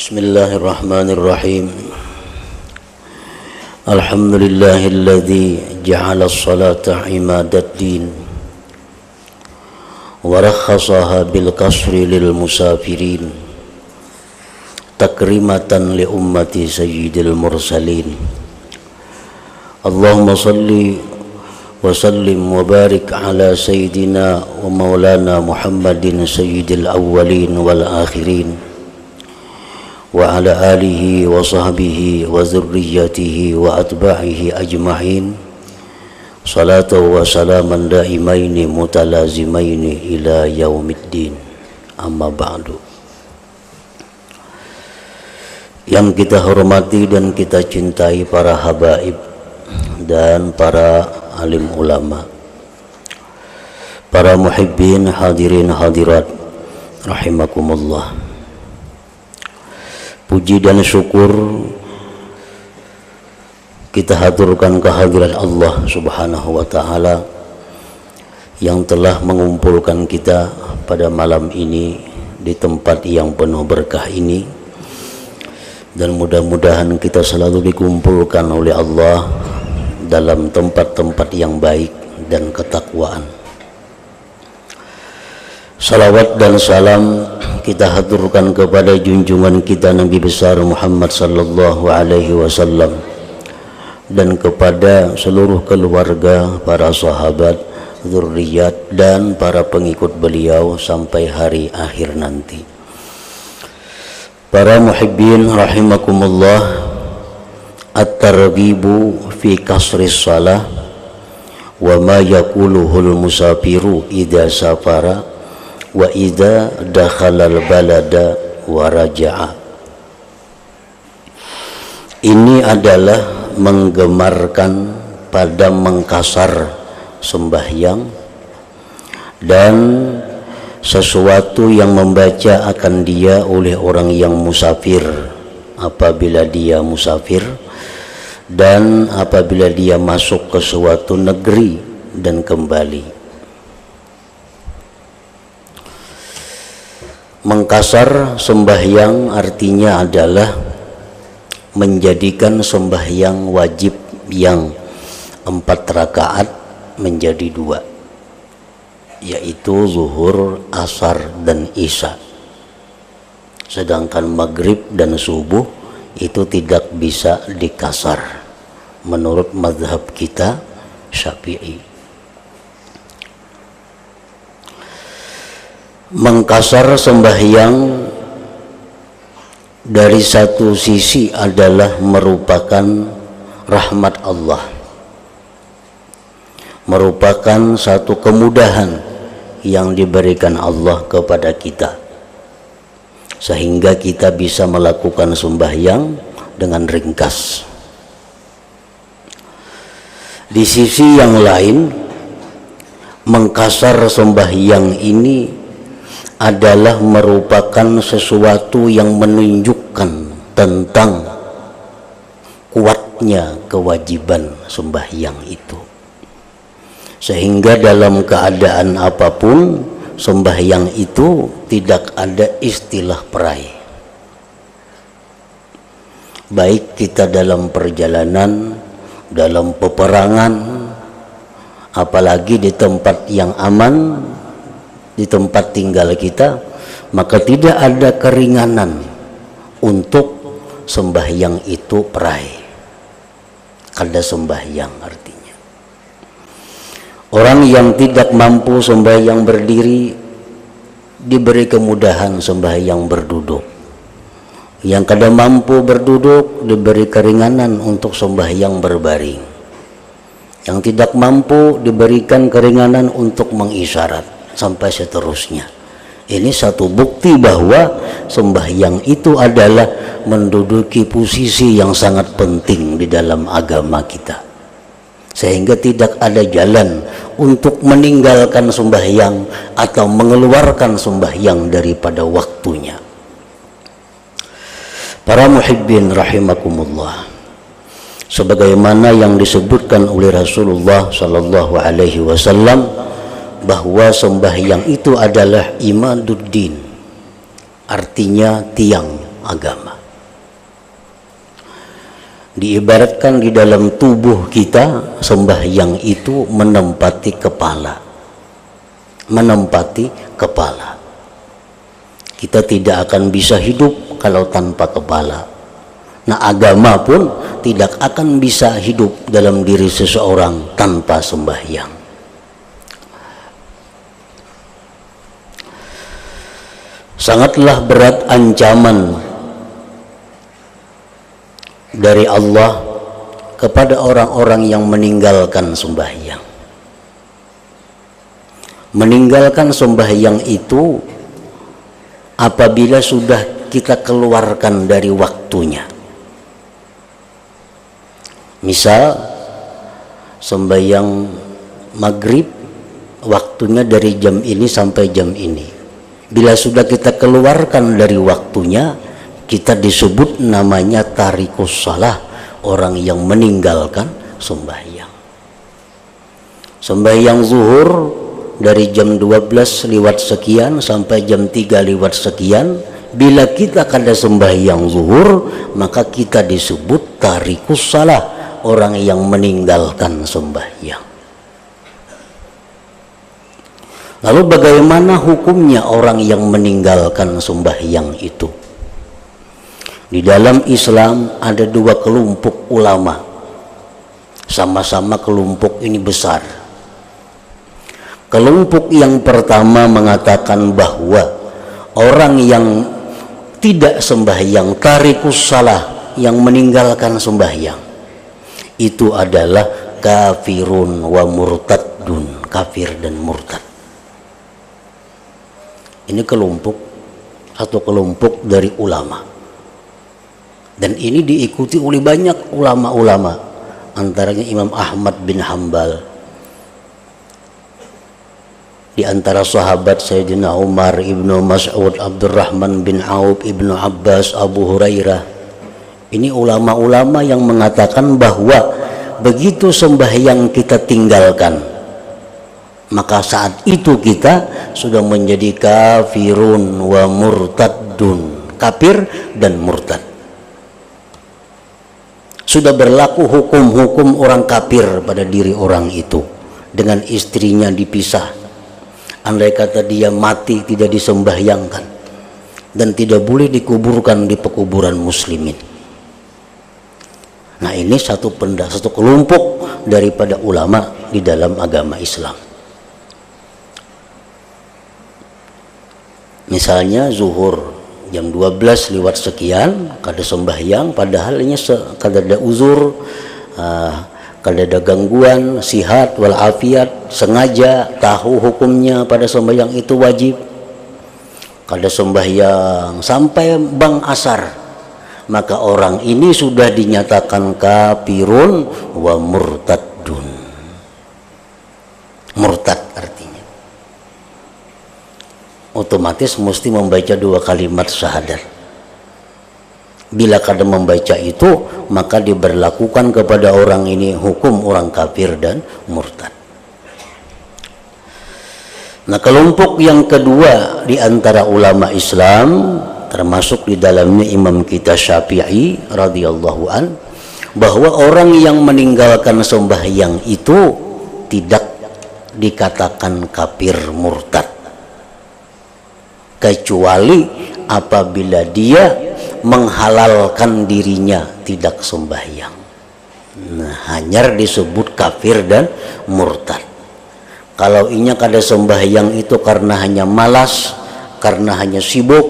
Bismillahirrahmanirrahim. Alhamdulillahilladzi ja'ala as-salata imadaddin wa rakhasaha bil kasri lil musafirin takrimatan li ummati sayyidil mursalin. Allahumma salli wa sallim wa barik ala sayyidina wa maulana Muhammadin sayyidil awwalin wal akhirin wa ala alihi wa sahbihi wa zurriyatihi wa atba'ihi ajma'in salatu wa salaman daimaini mutalazimaini ila yaumiddin, amma ba'du. Yang kita hormati dan kita cintai para habaib dan para alim ulama, para muhibbin hadirin hadirat rahimakumullah. Puji dan syukur kita haturkan kehadirat Allah Subhanahu wa ta'ala yang telah mengumpulkan kita pada malam ini di tempat yang penuh berkah ini, dan mudah-mudahan kita selalu dikumpulkan oleh Allah dalam tempat-tempat yang baik dan ketakwaan. Salawat dan salam kita haturkan kepada junjungan kita Nabi besar Muhammad sallallahu alaihi wasallam dan kepada seluruh keluarga, para sahabat, zurriyat dan para pengikut beliau sampai hari akhir nanti. Para muhibbin rahimakumullah, at-targhibu fi kasris salah wa ma yaquluhul musafiru idza safara wa idza dakhalal balada wa raja'a. Ini adalah menggemarkan pada mengkasar sembahyang dan sesuatu yang membaca akan dia oleh orang yang musafir apabila dia musafir dan apabila dia masuk ke suatu negeri dan kembali. Mengkasar sembahyang artinya adalah menjadikan sembahyang wajib yang 4 rakaat menjadi 2, yaitu zuhur, asar, dan isya. Sedangkan maghrib dan subuh itu tidak bisa dikasar menurut mazhab kita Syafi'i. Mengkasar sembahyang dari satu sisi adalah merupakan rahmat Allah, merupakan satu kemudahan yang diberikan Allah kepada kita, sehingga kita bisa melakukan sembahyang dengan ringkas. Di sisi yang lain, mengkasar sembahyang ini adalah merupakan sesuatu yang menunjukkan tentang kuatnya kewajiban sembahyang itu, sehingga dalam keadaan apapun sembahyang itu tidak ada istilah perai. Baik kita dalam perjalanan, dalam peperangan, apalagi di tempat yang aman, di tempat tinggal kita, maka tidak ada keringanan untuk sembahyang itu perai. Kada sembahyang artinya. Orang yang tidak mampu sembahyang berdiri diberi kemudahan sembahyang berduduk. Yang kada mampu berduduk diberi keringanan untuk sembahyang berbaring. Yang tidak mampu diberikan keringanan untuk mengisyarat, sampai seterusnya. Ini satu bukti bahwa sembahyang itu adalah menduduki posisi yang sangat penting di dalam agama kita, sehingga tidak ada jalan untuk meninggalkan sembahyang atau mengeluarkan sembahyang daripada waktunya. Para muhibbin rahimakumullah, sebagaimana yang disebutkan oleh Rasulullah sallallahu alaihi wasallam bahwa sembahyang itu adalah imaduddin, artinya tiang agama. Diibaratkan di dalam tubuh kita, sembahyang itu menempati kepala. Menempati kepala. Kita tidak akan bisa hidup kalau tanpa kepala. Nah, agama pun tidak akan bisa hidup dalam diri seseorang tanpa sembahyang. Sangatlah berat ancaman dari Allah kepada orang-orang yang meninggalkan sembahyang. Meninggalkan sembahyang itu apabila sudah kita keluarkan dari waktunya. Misal sembahyang maghrib waktunya dari jam ini sampai jam ini. Bila sudah kita keluarkan dari waktunya, kita disebut namanya tarikus shalah, orang yang meninggalkan sembahyang. Sembahyang zuhur dari jam 12 lewat sekian sampai jam 3 lewat sekian, bila kita kada sembahyang zuhur, maka kita disebut tarikus shalah, orang yang meninggalkan sembahyang. Lalu bagaimana hukumnya orang yang meninggalkan sembahyang itu? Di dalam Islam ada dua kelompok ulama, sama-sama kelompok ini besar. Kelompok yang pertama mengatakan bahwa orang yang tidak sembahyang, tarikus shalah, yang meninggalkan sembahyang, itu adalah kafirun wa murtadun, kafir dan murtad. Ini satu kelompok dari ulama. Dan ini diikuti oleh banyak ulama-ulama, antaranya Imam Ahmad bin Hanbal. Di antara sahabat Sayyidina Umar, Ibnu Mas'ud, Abdurrahman bin Auf, Ibnu Abbas, Abu Hurairah. Ini ulama-ulama yang mengatakan bahwa begitu sembahyang kita tinggalkan, maka saat itu kita sudah menjadi kafirun wa murtadun, kafir dan murtad. Sudah berlaku hukum-hukum orang kafir pada diri orang itu. Dengan istrinya dipisah, andai kata dia mati tidak disembahyangkan, dan tidak boleh dikuburkan di pekuburan muslimin. Nah, ini satu kelompok daripada ulama di dalam agama Islam. Misalnya zuhur jam 12 lewat sekian kada sembahyang, padahal ini kada ada uzur, kada ada gangguan, sihat walafiat, sengaja tahu hukumnya pada sembahyang itu wajib, kada sembahyang sampai bang asar, maka orang ini sudah dinyatakan kafirun wa murtadun. Murtad artinya otomatis mesti membaca dua kalimat syahadat. Bila kada membaca itu, maka diberlakukan kepada orang ini hukum orang kafir dan murtad. Nah, kelompok yang kedua di antara ulama Islam, termasuk di dalamnya Imam kita Syafi'i radhiyallahu an, bahwa orang yang meninggalkan sembahyang itu tidak dikatakan kafir murtad, kecuali apabila dia menghalalkan dirinya tidak sembahyang. Nah, hanya disebut kafir dan murtad. Kalau inya kada sembahyang itu karena hanya malas, karena hanya sibuk,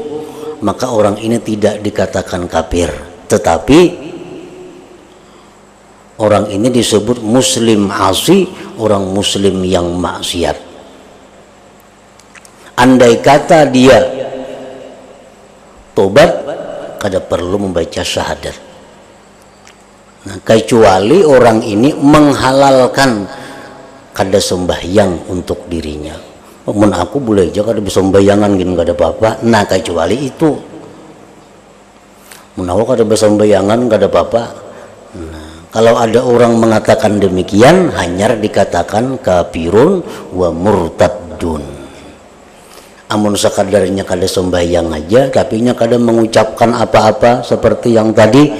maka orang ini tidak dikatakan kafir. Tetapi orang ini disebut muslim asi, orang muslim yang maksiat. Andai kata dia tobat, kada perlu membaca syahadat. Nah, kecuali orang ini menghalalkan kada sembahyang untuk dirinya. Mun aku boleh aja kada sembayangan gini kada apa-apa. Nah, kecuali itu. Mun aku kada sembayangan kada apa-apa. Nah, kalau ada orang mengatakan demikian, hanya dikatakan kafirun wa murtadun. Amun sekadarnya kada sembahyang aja, tapi nya kada mengucapkan apa-apa seperti yang tadi,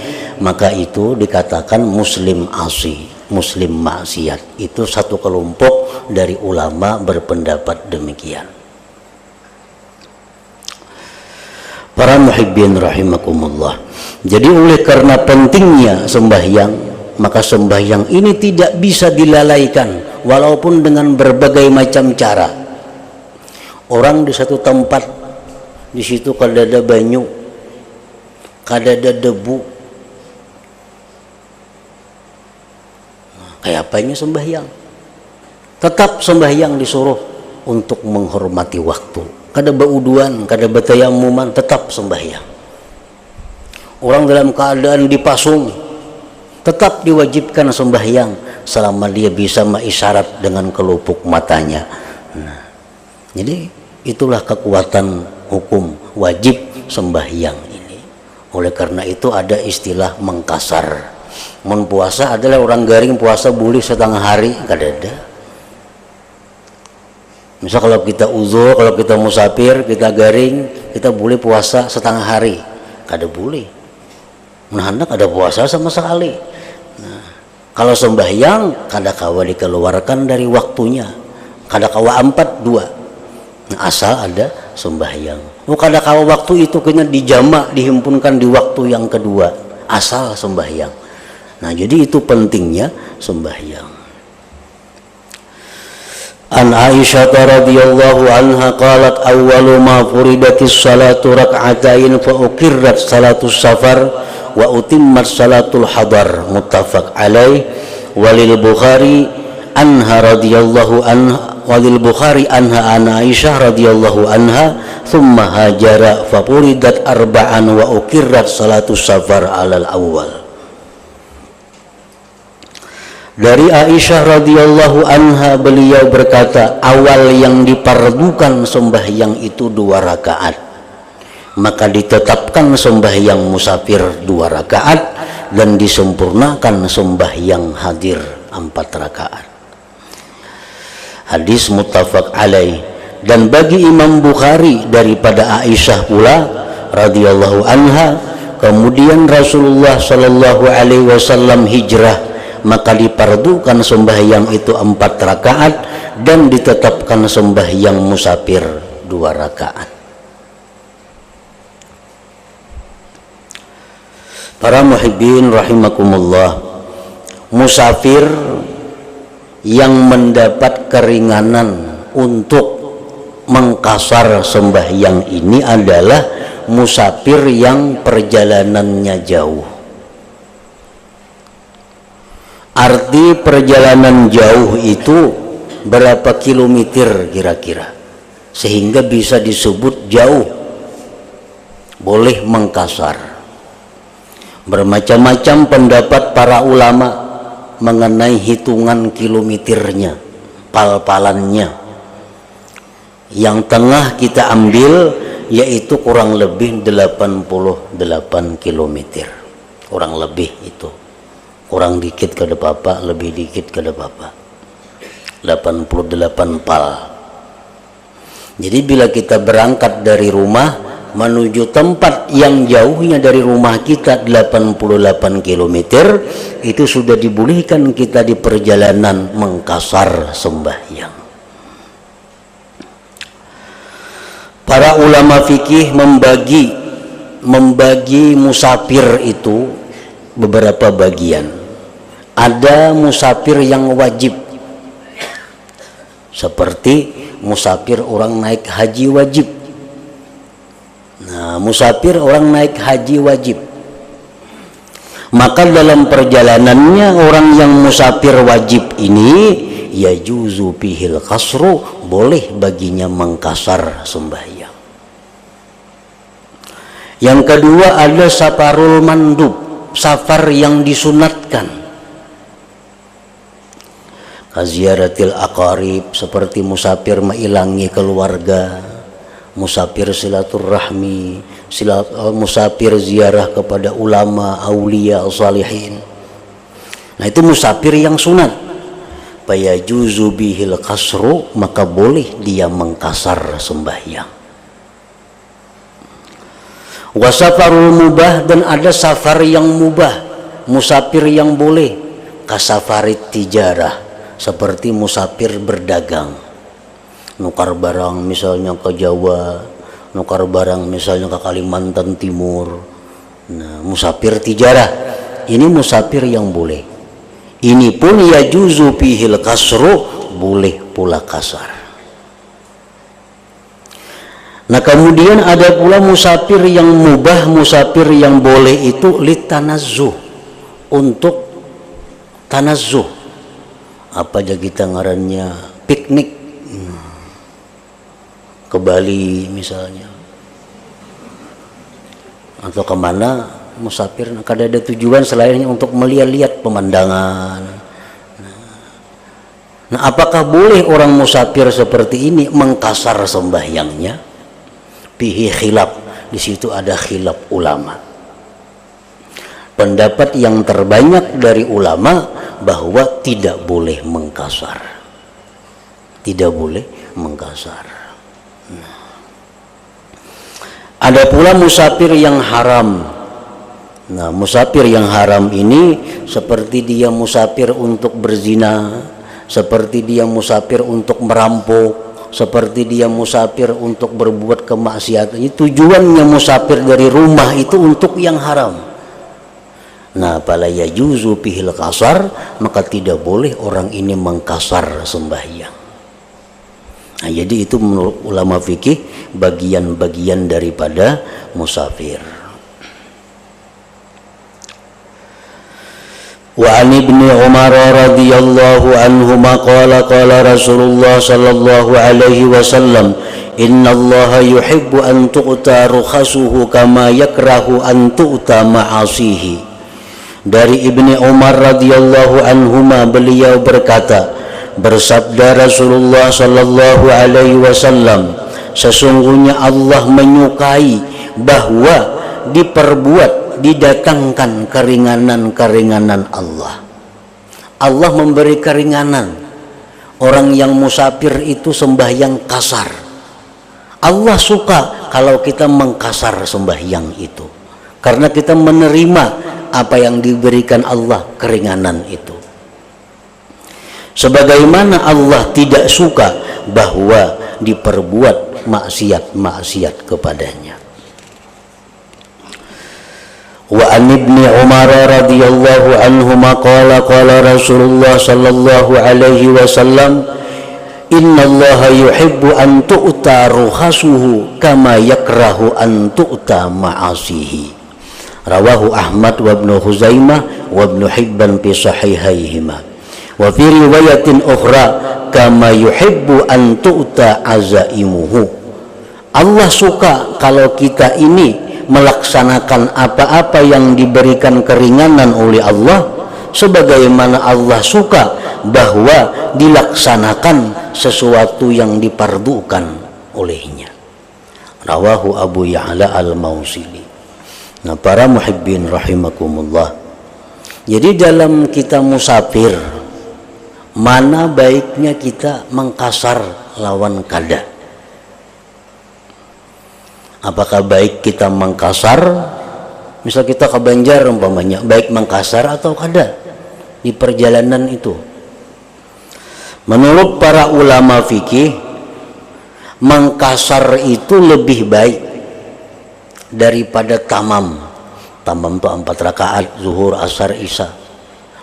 maka itu dikatakan muslim asi, muslim maksiat. Itu satu kelompok dari ulama berpendapat demikian. Para muhibbin rahimakumullah. Jadi oleh karena pentingnya sembahyang, maka sembahyang ini tidak bisa dilalaikan walaupun dengan berbagai macam cara. Orang di satu tempat, di situ kada ada banyu, kada ada debu, kayak apanya sembahyang? Tetap sembahyang disuruh untuk menghormati waktu. Kada bauduan, kada batayamuman, tetap sembahyang. Orang dalam keadaan dipasung, tetap diwajibkan sembahyang selama dia bisa mengisyarat dengan kelupuk matanya. Nah, jadi itulah kekuatan hukum wajib sembahyang ini. Oleh karena itu ada istilah mengkasar. Mun puasa adalah orang garing puasa boleh setengah hari, kada ada. Misal kalau kita uzur, kalau kita musafir, kita garing, kita boleh puasa setengah hari, kada boleh. Hendak ada puasa sama sekali. Nah, kalau sembahyang kada kawa dikeluarkan dari waktunya, kada kawa 4-2. Nah, asal ada sembahyang. Kada kawa waktu itu kena dijamak, dihimpunkan di waktu yang kedua, asal sembahyang. Nah, jadi itu pentingnya sembahyang. An Aisyah radhiyallahu anha qalat awwalu ma furidatis salatu rak'atain fa uqirrat salatus safar wa utimmat salatul hadar, muttafaq alaih. Walil Bukhari anha radhiyallahu anha, walil Bukhari anha an Aisyah radhiyallahu anha thumma hajara fa furidat arba'an wa uqirrat salatus safar alal awwal. Dari Aisyah radhiyallahu anha, beliau berkata, awal yang dipardukan sembahyang itu 2 rakaat, maka ditetapkan sembahyang musafir 2 rakaat dan disempurnakan sembahyang hadir 4 rakaat. Hadis muttafaq alaih. Dan bagi Imam Bukhari daripada Aisyah pula radhiyallahu anha, kemudian Rasulullah sallallahu alaihi wasallam hijrah, maka dipardukan sembahyang itu 4 rakaat dan ditetapkan sembahyang musafir 2 rakaat. Para muhibbin rahimakumullah, musafir yang mendapat keringanan untuk mengkasar sembahyang ini adalah musafir yang perjalanannya jauh. Arti perjalanan jauh itu berapa kilometer kira-kira sehingga bisa disebut jauh, boleh mengkasar. Bermacam-macam pendapat para ulama mengenai hitungan kilometernya, pal-palannya. Yang tengah kita ambil yaitu kurang lebih 88 kilometer, kurang lebih itu. Kurang dikit kada apa-apa, lebih dikit kada apa-apa. 88 pal. Jadi bila kita berangkat dari rumah menuju tempat yang jauhnya dari rumah kita 88 km, itu sudah dibolehkan kita di perjalanan mengkasar sembahyang. Para ulama fikih membagi musafir itu beberapa bagian. Ada musafir yang wajib, seperti musafir orang naik haji wajib. Nah, musafir orang naik haji wajib, maka dalam perjalanannya orang yang musafir wajib ini yajuzu bihil kasru, boleh baginya mengkasar sembahyang. Yang kedua ada safarul mandub, safar yang disunatkan. Kaziaratil aqarib, seperti musafir mailangi keluarga, musafir silaturrahmi, musafir ziarah kepada ulama, aulia, salihin. Nah, itu musafir yang sunat. Fayajuzu bihil kasru, maka boleh dia mengkasar sembahyang. Wasafarul mubah, dan ada safar yang mubah. musafir yang boleh kasafarit tijarah, seperti musafir berdagang, nukar barang misalnya ke Jawa, nukar barang misalnya ke Kalimantan Timur. Nah, musafir tijarah ini musafir yang boleh. Ini pun yajuzu fihil kasru, boleh pula kasar. Nah, kemudian ada pula musafir yang mubah, musafir yang boleh itu litanazzuh, untuk tanazzuh. Apa aja kita ngarannya, piknik ke Bali misalnya, atau kemana musafir, kada ada tujuan selain untuk melihat-lihat pemandangan. Nah, apakah boleh orang musafir seperti ini mengkasar sembahyangnya? Fihi khilaf, di situ ada khilaf ulama. Pendapat yang terbanyak dari ulama bahwa tidak boleh mengkasar, tidak boleh mengkasar. Nah, ada pula musafir yang haram. Nah, musafir yang haram ini seperti dia musafir untuk berzina, seperti dia musafir untuk merampok, seperti dia musafir untuk berbuat kemaksiatan. Tujuannya musafir dari rumah itu untuk yang haram. Nah, fala yajuzu fihil kasar, maka tidak boleh orang ini mengkasar sembahyang. Nah, jadi itu menurut ulama fikih bagian-bagian daripada musafir. Wa an ibni Umar radhiyallahu anhuma qala qala Rasulullah sallallahu alaihi wasallam inna Allah yuhibbu an tu'ta rukhasuhu kama yakrahu an tu'ta ma'asihi. Dari Ibni Umar radhiyallahu anhuma, beliau berkata, bersabda Rasulullah sallallahu alaihi wasallam, sesungguhnya Allah menyukai bahwa didatangkan keringanan-keringanan Allah. Allah memberi keringanan. Orang yang musafir itu sembahyang kasar, Allah suka kalau kita mengkasar sembahyang itu, karena kita menerima apa yang diberikan Allah, keringanan itu. Sebagaimana Allah tidak suka bahwa diperbuat maksiat-maksiat kepadanya. Wa an ibni Umar radhiyallahu anhuma qala qala Rasulullah sallallahu alaihi wasallam innallaha yuhibbu an tu'ta ruhasuhu kama yakrahu an tu'ta ma'asihi. Rawahu Ahmad wa Ibnu Khuzaimah wa Ibnu Hibban fi sahihaihima. Wa fi riwayatin ukhra kama yuhibbu an tu'ta azaimuhu. Allah suka kalau kita ini melaksanakan apa-apa yang diberikan keringanan oleh Allah, sebagaimana Allah suka bahwa dilaksanakan sesuatu yang dipardukan olehnya. Rawahu Abu Ya'la al-Mausili. Nah, para muhibbin rahimakumullah, jadi dalam kita musafir, mana baiknya kita mengkasar lawan kada? Apakah baik kita mengkasar, misal kita ke Banjar umpamanya, baik mengkasar atau kada di perjalanan itu? Menurut para ulama fikih, mengkasar itu lebih baik daripada tamam. Tamam itu 4 rakaat, zuhur, asar, isya.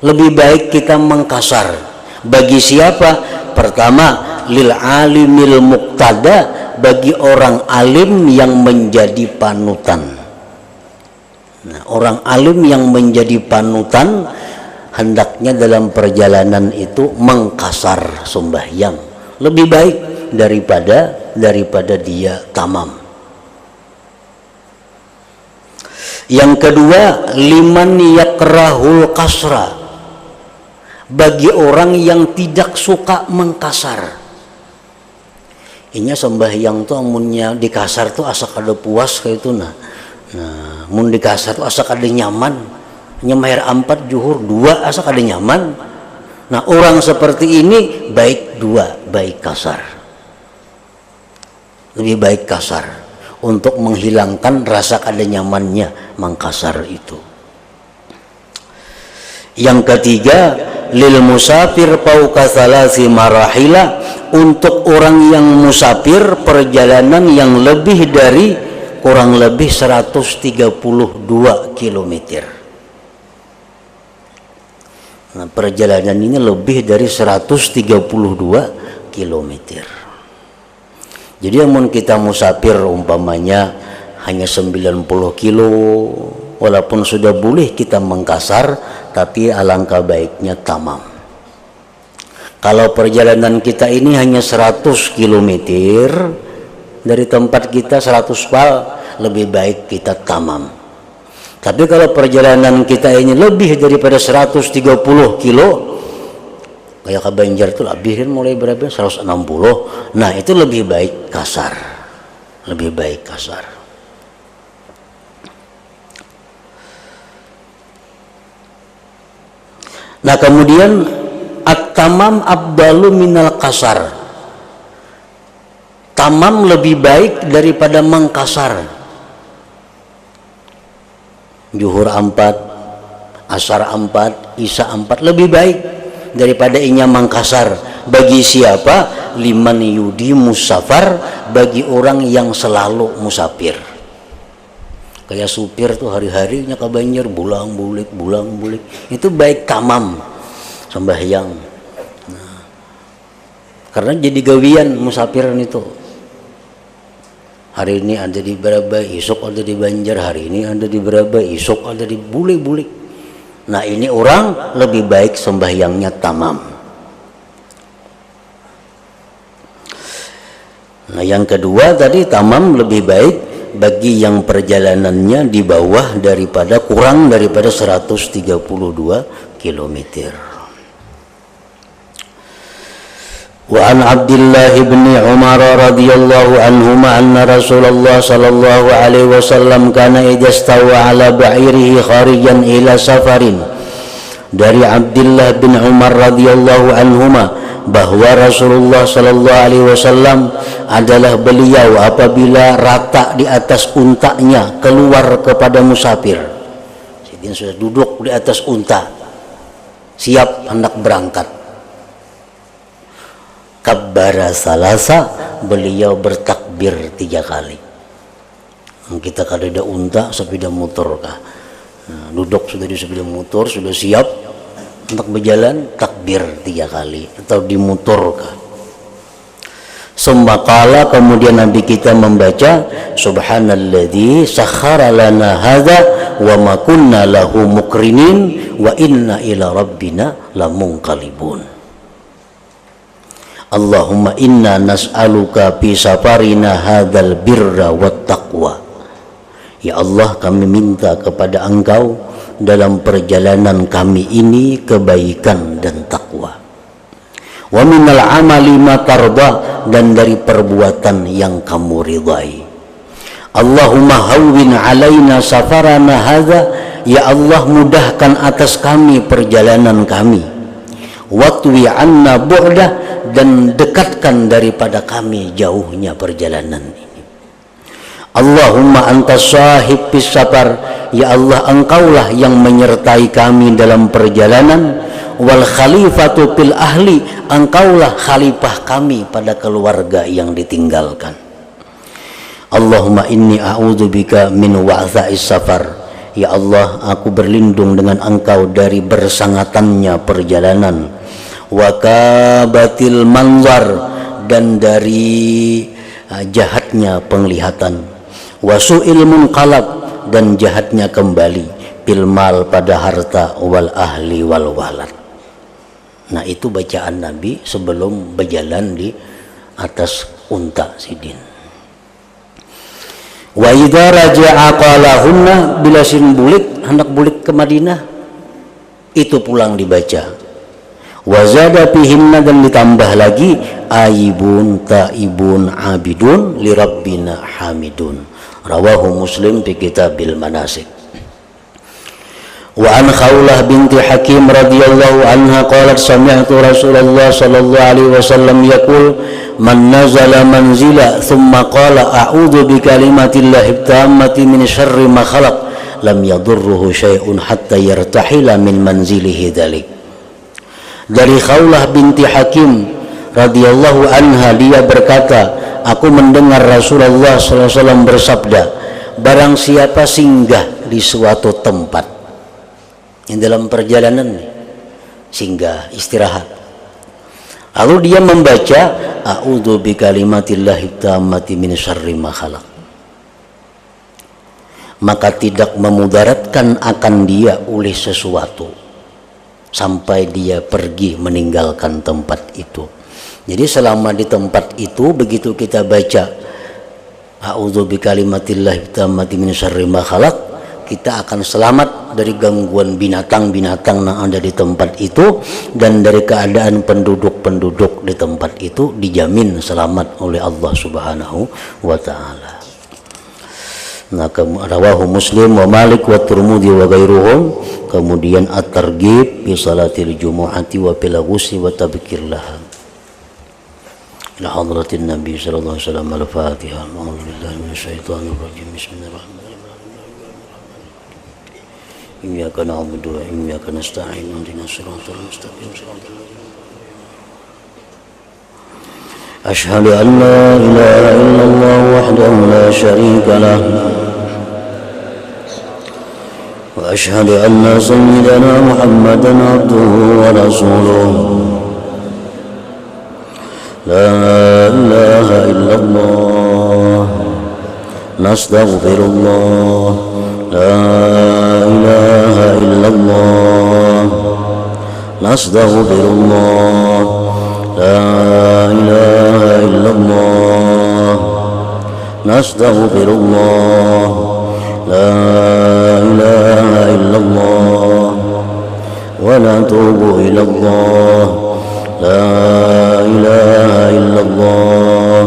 Lebih baik kita mengkasar. Bagi siapa? Pertama, lil alimil muqtada, bagi orang alim yang menjadi panutan. Nah, orang alim yang menjadi panutan hendaknya dalam perjalanan itu mengkasar sembahyang, lebih baik daripada dia tamam. Yang kedua, liman yakrahul kasra, bagi orang yang tidak suka mengkasar. Inya sembahyang tuh amunnya dikasar tuh asa kada puas kayak itu. Nah mun dikasar tuh asa kada nyaman. Nyemahir 4 zuhur 2 asa kada nyaman. Nah, orang seperti ini baik 2, baik kasar. Lebih baik kasar untuk menghilangkan rasa kada nyamannya mengkasar itu. Yang ketiga, lil musafir fauqa thalasi marahila, untuk orang yang musafir perjalanan yang lebih dari kurang lebih 132 km. Nah, perjalanan ini lebih dari 132 km. Jadi amun kita musafir umpamanya hanya 90 kilo, walaupun sudah boleh kita mengkasar, tapi alangkah baiknya tamam. Kalau perjalanan kita ini hanya 100 km dari tempat kita 100 pal, lebih baik kita tamam. Tapi kalau perjalanan kita ini lebih daripada 130 kilo, kayak ke Banjar tuh lebihin mulai berapa? 160. Nah, itu lebih baik kasar. Lebih baik kasar. Nah, kemudian at-tamam afdalu minal kasar. Tamam lebih baik daripada mengkasar. Zuhur 4, asar 4, isya 4 lebih baik daripada inya mengkasar. Bagi siapa? Liman yudi musafar, bagi orang yang selalu musafir. Kayak supir tuh hari-harinya ke Banjar bulang bulik. Itu baik tamam sembahyang. Nah, karena jadi gawian musafiran itu. Hari ini ada di berapa, esok ada di Banjar, hari ini ada di berapa, esok ada di bulik. Nah, ini orang lebih baik sembahyangnya tamam. Nah, yang kedua tadi tamam lebih baik bagi yang perjalanannya di bawah daripada kurang daripada 132 km. Wa an Abdullah bin Umar radhiyallahu anhuma anna Rasulullah sallallahu alaihi wasallam kana idza stawa ala ba'irihi kharijan ila safarin. Dari Abdullah bin Umar radhiyallahu anhuma bahwa Rasulullah sallallahu alaihi wasallam adalah beliau apabila rata di atas untanya keluar kepada musafir. Jadi sudah duduk di atas unta siap hendak berangkat. Kabbara salasa, beliau bertakbir 3 kali. Kita kalau ada unta sepeda motor kah? Nah, duduk sudah di sepeda motor, sudah siap untuk berjalan, takbir 3 kali atau di motor kah? Sembakala kemudian Nabi kita membaca subhanalladzi sakhkhara lana hadza wa ma kunna lahu muqrinin wa inna ila rabbina lamunqalibun. Allahumma inna nas'aluka fi safarina hadzal birra wat taqwa. Ya Allah, kami minta kepada Engkau dalam perjalanan kami ini kebaikan dan takwa. Wa minal amali ma tarda, dan dari perbuatan yang kamu ridai. Allahumma hawwin alaina safarana hadza, ya Allah mudahkan atas kami perjalanan kami. Watwi anna bu'dah, dan dekatkan daripada kami jauhnya perjalanan ini. Allahumma anta sahib fis safar, ya Allah engkaulah yang menyertai kami dalam perjalanan. Wal khalifatu fil ahli, engkaulah khalifah kami pada keluarga yang ditinggalkan. Allahumma inni a'udzubika min wa'tha'is safar, ya Allah aku berlindung dengan engkau dari bersangatannya perjalanan. Wakabatil manzar, dan dari jahatnya penglihatan. Wasu'il munqalab, dan jahatnya kembali. Pilmal, pada harta. Wal ahli wal walad. Nah, itu bacaan Nabi sebelum berjalan di atas unta sidin. Wa idza raja'a qalahunna, bila sin bulik hendak bulik ke Madinah, itu pulang dibaca. Wazada fihinna, dan ditambah lagi aibun taibun abidun li rabbina hamidun. Rawahu Muslim fi kitabil manasik. Wa an Khawlah binti Hakim radhiyallahu anha qalat sami'tu Rasulullah sallallahu alaihi wasallam yaqul man nazala manzila thumma qala a'udzu bi kalimatillahi tammati min syarri ma khalaq lam yadurruhu syai'un hatta yartahila min manzilihi dzalik. Dari Khawlah binti Hakim radhiyallahu anha, dia berkata, aku mendengar Rasulullah sallallahu alaihi wasallam bersabda, barang siapa singgah di suatu tempat, yang dalam perjalanan singgah istirahat, lalu dia membaca a'udzu bikalimatillahi tammati min syarri ma khalaq, maka tidak memudaratkan akan dia oleh sesuatu sampai dia pergi meninggalkan tempat itu. Jadi selama di tempat itu, begitu kita baca a'udzu bikalimatillahi tammati min syarri ma khalaq, kita akan selamat dari gangguan binatang-binatang yang ada di tempat itu, dan dari keadaan penduduk-penduduk di tempat itu dijamin selamat oleh Allah Subhanahu wa taala. Nah, rawahu Muslim wa Malik wa Tirmidzi wa ghairuhum. Kemudian at-targhib fi salatil jumu'ati wa fil ghusli wa tabkir laha. Ila hadratin Nabi sallallahu alaihi wasallam. Al-Fatihah. A'udzu billahi minasyaitonir rajim. Bismillahirrahmanirrahim. Iyyaka na'budu wa iyyaka nasta'in. Ihdinas siratal mustaqim. أشهد أن لا إله إلا الله وحده لا شريك له وأشهد أن سيدنا محمدا عبده ورسوله لا إله إلا الله نستغفر الله لا إله إلا الله نستغفر الله لا إله إلا الله نستغفر الله لا إله إلا الله ونتوب إلى الله لا إله إلا الله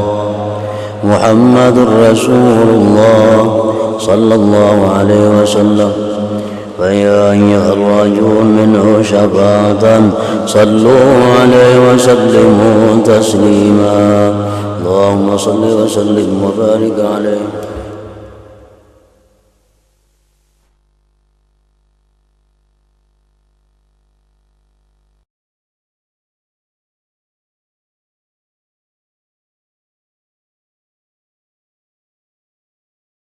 محمد رسول الله صلى الله عليه وسلم فيا أيها الراجون منه شفاعة صلوا عليه وسلموا تسليما اللهم صل وسلم وبارك عليه